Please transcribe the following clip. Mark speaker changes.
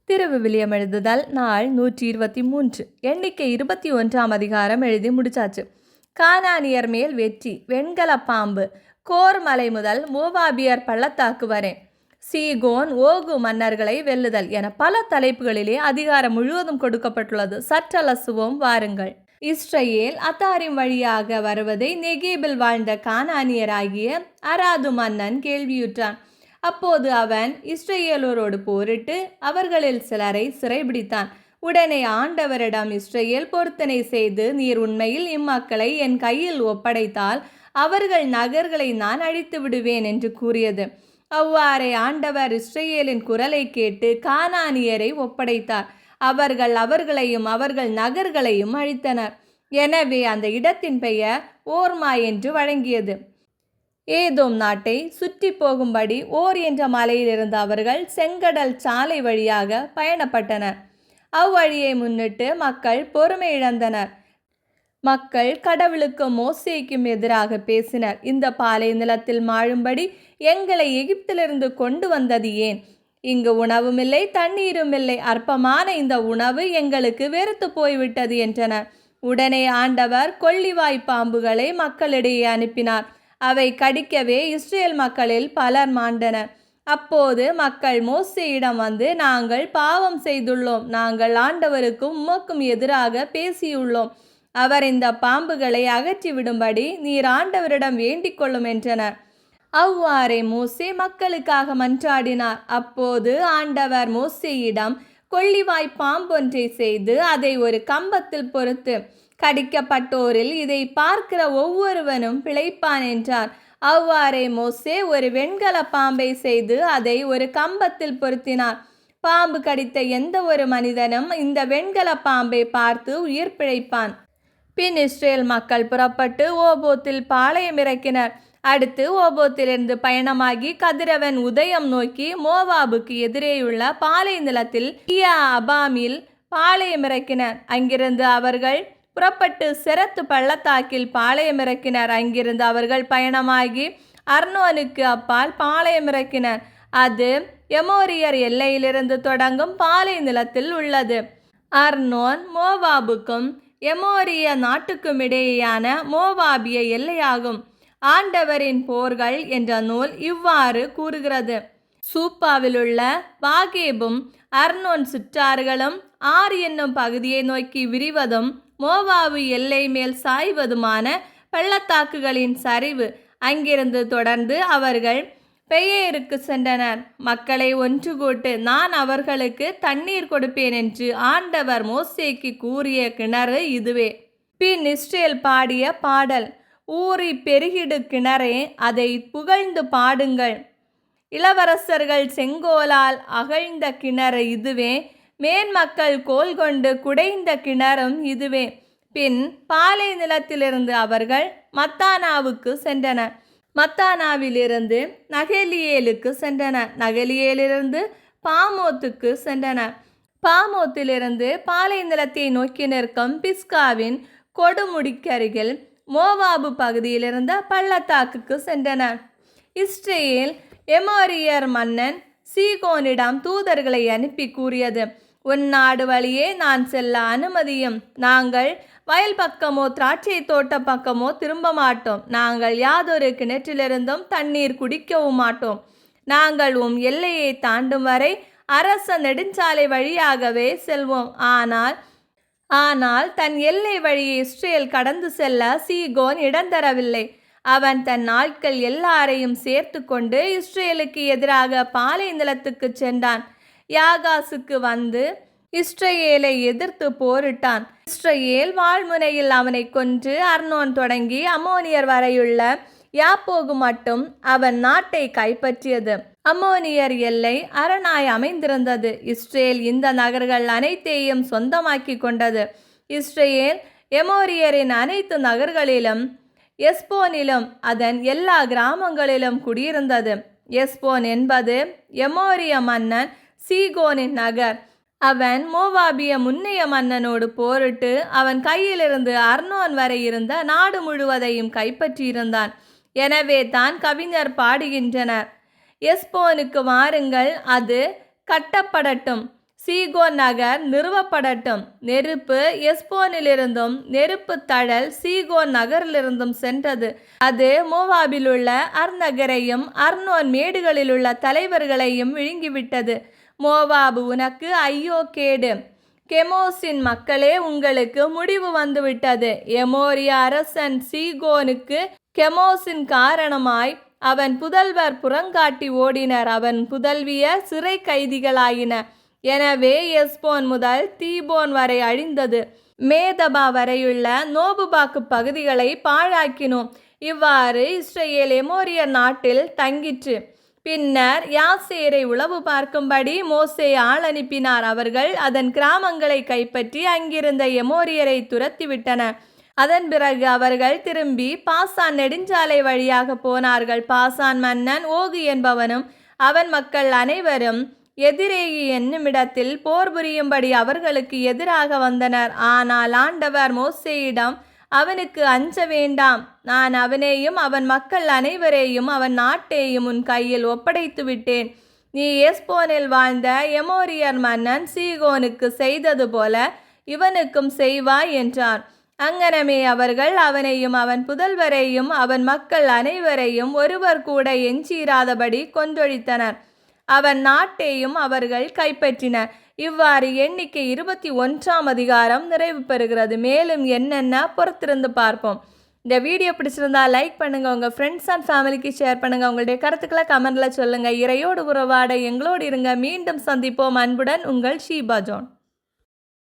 Speaker 1: திருவிவிலியம் எழுதுதல் நாள் 123. எண்ணிக்கை 21ஆம் அதிகாரம் எழுதி முடிச்சாச்சு. கானானியர் மேல் வெற்றி. வெண்கல பாம்பு. கோர் மலை முதல் மோவாபியர் பள்ளத்தாக்கு வரை. சீகோன் ஓகு மன்னர்களை வெல்லுதல் என பல தலைப்புகளிலே அதிகாரம் முழுவதும் கொடுக்கப்பட்டுள்ளது. சற்றலசுவோம் வாருங்கள். இஸ்ரேல் அத்தாரிம் வழியாக வருவதை நெகேபில் வாழ்ந்த கானானியராகிய அராது மன்னன் கேள்வியுற்றான். அப்போது அவன் இஸ்ரேலோரோடு போரிட்டு அவர்களில் சிலரை சிறைபிடித்தான். உடனே ஆண்டவரிடம் இஸ்ரேல் பொருத்தனை செய்து, நீர் உண்மையில் இம்மக்களை என் கையில் ஒப்படைத்தால் அவர்கள் நகர்களை நான் அழித்து விடுவேன் என்று கூறியது. அவ்வாறே ஆண்டவர் இஸ்ரேலின் குரலை கேட்டு கானானியரை ஒப்படைத்தார். அவர்கள் அவர்களையும் அவர்கள் நகர்களையும் அழித்தனர். எனவே அந்த இடத்தின் பெயர் ஓர்மா என்று வழங்கியது. ஏதோம் நாட்டை சுற்றி போகும்படி ஓர் என்ற மலையிலிருந்து அவர்கள் செங்கடல் சாலை வழியாக பயணப்பட்டனர். அவ்வழியை முன்னிட்டு மக்கள் பொறுமை இழந்தனர். மக்கள் கடவுளுக்கும் மோசேக்கும் எதிராக பேசினர். இந்த பாலை நிலத்தில் வாழும்படி எங்களை எகிப்திலிருந்து கொண்டு வந்தது ஏன்? இங்கு உணவும் இல்லை, தண்ணீரும் இல்லை. அற்பமான இந்த உணவு எங்களுக்கு வெறுத்து போய்விட்டது என்றனர். உடனே ஆண்டவர் கொள்ளிவாய் பாம்புகளை மக்களிடையே அனுப்பினார். அவை கடிக்கவே இஸ்ரேல் மக்களில் பலர் மாண்டனர். அப்போது மக்கள் மோசேயிடம் வந்து, நாங்கள் பாவம் செய்துள்ளோம், நாங்கள் ஆண்டவருக்கும் உமக்கும் எதிராக பேசியுள்ளோம். அவர் இந்த பாம்புகளை அகற்றிவிடும்படி நீர் ஆண்டவரிடம் வேண்டிக் கொள்ளும் என்றனர். அவ்வாறே மோசே மக்களுக்காக மன்றாடினார். அப்போது ஆண்டவர் மோசேயிடம் கொள்ளிவாய் பாம்பொன்றை செய்து அதை ஒரு கம்பத்தில் பொறுத்து, கடிக்கப்பட்டோரில் இதை பார்க்கிற ஒவ்வொருவனும் பிழைப்பான் என்றார். அவ்வாறே மோசே ஒரு வெண்கல பாம்பை செய்து அதை ஒரு கம்பத்தில் பொருத்தினார். பாம்பு கடித்த எந்த ஒரு மனிதனும் இந்த வெண்கல பாம்பை பார்த்து உயிர் பிழைப்பான். பின் இஸ்ரேல் மக்கள் புறப்பட்டு ஓபோத்தில் பாளையம் இறக்கினர். அடுத்து ஓபோத்திலிருந்து பயணமாகி கதிரவன் உதயம் நோக்கி மோவாபுக்கு எதிரேயுள்ள பாலை நிலத்தில் அபாமில் பாளையம் இறக்கினர். அங்கிருந்து அவர்கள் புறப்பட்டு செரத்து பள்ளத்தாக்கில் பாளையம் இறக்கினர். அங்கிருந்து அவர்கள் பயணமாகி அர்னோனுக்கு அப்பால் பாளையம் இறக்கினர். அது எமோரியர் எல்லையிலிருந்து தொடங்கும் பாலை நிலத்தில் உள்ளது. அர்னோன் மோவாபுக்கும் எமோரிய நாட்டுக்கும் இடையேயான மோவாபிய எல்லையாகும். ஆண்டவரின் போர்கள் என்ற நூல் இவ்வாறு கூறுகிறது. சூப்பாவிலுள்ள பாகேபும் அர்னோன் சுற்றார்களும் ஆர் என்னும் பகுதியை நோக்கி விரிவதும் மோவாபு எல்லை மேல் சாய்வதுமான பள்ளத்தாக்குகளின் சரிவு. அங்கிருந்து தொடர்ந்து அவர்கள் பெயருக்கு சென்றனர். மக்களை ஒன்று கூட்டு, நான் அவர்களுக்கு தண்ணீர் கொடுப்பேன் என்று ஆண்டவர் மோசேக்கு கூறிய கிணறு இதுவே. பின் இஸ்ரேல் பாடிய பாடல். ஊறி பெருகிடு கிணறே, அதை புகழ்ந்து பாடுங்கள். இளவரசர்கள் செங்கோலால் அகழ்ந்த கிணறு இதுவே. மேன்மக்கள் கோல் கொண்டு குடைந்த கிணறும் இதுவே. பின் பாலை நிலத்திலிருந்து அவர்கள் மத்தானாவுக்கு சென்றனர். மத்தானாவிலிருந்து நகலியேலுக்கு சென்றனர். நகலியேலிருந்து பாமோத்துக்கு சென்றனர். பாமோத்திலிருந்து பாலை நிலத்தை நோக்கி நிற்கும் பிஸ்காவின் கொடுமுடிக்கருகில் மோவாபு பகுதியிலிருந்த பள்ளத்தாக்குக்கு சென்றனர். இஸ்ரேல் எமோரியர் மன்னன் சீகோனிடம் தூதர்களை அனுப்பி கூறியது, உன் நாடு வழியே நான் செல்ல அனுமதியும். நாங்கள் வயல் பக்கமோ திராட்சை தோட்ட பக்கமோ திரும்ப மாட்டோம். நாங்கள் யாதொரு கிணற்றிலிருந்தும் தண்ணீர் குடிக்கவும் மாட்டோம். நாங்கள் எல்லையை தாண்டும் வரை அரச நெடுஞ்சாலை வழியாகவே செல்வோம். ஆனால் தன் எல்லை வழியை இஸ்ரேல் கடந்து செல்ல சீகோன் இடந்தரவில்லை. அவன் தன் ஆட்கள் எல்லாரையும் சேர்த்து கொண்டு இஸ்ரேலுக்கு எதிராக பாலை நிலத்துக்கு சென்றான். யாகாசுக்கு வந்து இஸ்ரேலை எதிர்த்து போரிட்டான். இஸ்ரேல் வாழ்முனையில் அவனை கொன்று அர்னோன் தொடங்கி அம்மோனியர் வரையுள்ள யாப்போகு மட்டும் அவன் நாட்டை கைப்பற்றியது. அம்மோனியர் எல்லை அரணாய் அமைந்திருந்தது. இஸ்ரேல் இந்த நகர்கள் அனைத்தையும் சொந்தமாக்கி கொண்டது. இஸ்ரேல் எமோரியரின் அனைத்து நகர்களிலும் எஸ்போனிலும் அதன் எல்லா கிராமங்களிலும் குடியிருந்தது. எஸ்போன் என்பது எமோரிய மன்னன் சீகோனின் நகர். அவன் மோவாபிய முன்னைய மன்னனோடு போரிட்டு அவன் கையிலிருந்து அர்னோன் வரை இருந்த நாடு முழுவதையும் கைப்பற்றியிருந்தான். எனவே தான் கவிஞர் பாடுகின்றனர், எஸ்போனுக்கு வாருங்கள், அது கட்டப்படட்டும். சீகோன் நகர் நிறுவப்படட்டும். நெருப்பு எஸ்போனிலிருந்தும் நெருப்பு தழல் சீகோன் நகரிலிருந்தும் சென்றது. அது மோவாபிலுள்ள நகரையும் அர்னோன் மேடுகளிலுள்ள தலைவர்களையும் விழுங்கிவிட்டது. மோவாபு உனக்கு ஐயோ கேடு! கெமோசின் மக்களே, உங்களுக்கு முடிவு வந்துவிட்டது. எமோரிய அரசன் சீகோனுக்கு கெமோசின் காரணமாய் அவன் புதல்வர் புறங்காட்டி ஓடினர். அவன் புதல்வியர் சிறை கைதிகளாயின. எனவே எஸ்போன் முதல் தீபோன் வரை அழிந்தது. மேதபா வரையுள்ள நோபுபாக்கு பகுதிகளை பாழாக்கினோம். இவ்வாறு இஸ்ரவேல் எமோரியர் நாட்டில் தங்கிற்று. பின்னர் யாசேரை உளவு பார்க்கும்படி மோசே ஆள் அனுப்பினார். அவர்கள் அதன் கிராமங்களை கைப்பற்றி அங்கிருந்த எமோரியரை துரத்திவிட்டனர். அதன் பிறகு அவர்கள் திரும்பி பாசான் நெடுஞ்சாலை வழியாக போனார்கள். பாசான் மன்னன் ஓகு என்பவனும் அவன் மக்கள் அனைவரும் எதிரேயி என்னுமிடத்தில் போர் புரியும்படி அவர்களுக்கு எதிராக வந்தனர். ஆனால் ஆண்டவர் மோசேயிடம், அவனுக்கு அஞ்ச வேண்டாம், நான் அவனையும் அவன் மக்கள் அனைவரையும் அவன் நாட்டையும் உன் கையில் ஒப்படைத்து விட்டேன். நீ எஸ்போனில் வாழ்ந்த எமோரியர் மன்னன் சீகோனுக்கு செய்தது போல இவனுக்கும் செய்வாய் என்றார். அங்கனமே அவர்கள் அவனையும் அவன் புதல்வரையும் அவன் மக்கள் அனைவரையும் ஒருவர் கூட எஞ்சியிராதபடி கொன்றொழித்தனர். அவன் நாட்டையும் அவர்கள் கைப்பற்றினர். இவ்வாறு எண்ணிக்கை 21ஆம் அதிகாரம் நிறைவு பெறுகிறது. மேலும் என்னென்ன பொறுத்திருந்து பார்ப்போம். இந்த வீடியோ பிடிச்சிருந்தா லைக் பண்ணுங்கள், உங்கள் ஃப்ரெண்ட்ஸ் அண்ட் ஃபேமிலிக்கு ஷேர் பண்ணுங்கள், உங்களுடைய கருத்துக்களை கமெண்டில் சொல்லுங்கள். இறையோடு உறவாட எங்களோடு இருங்க. மீண்டும் சந்திப்போம். அன்புடன் உங்கள் ஷீபா ஜான்.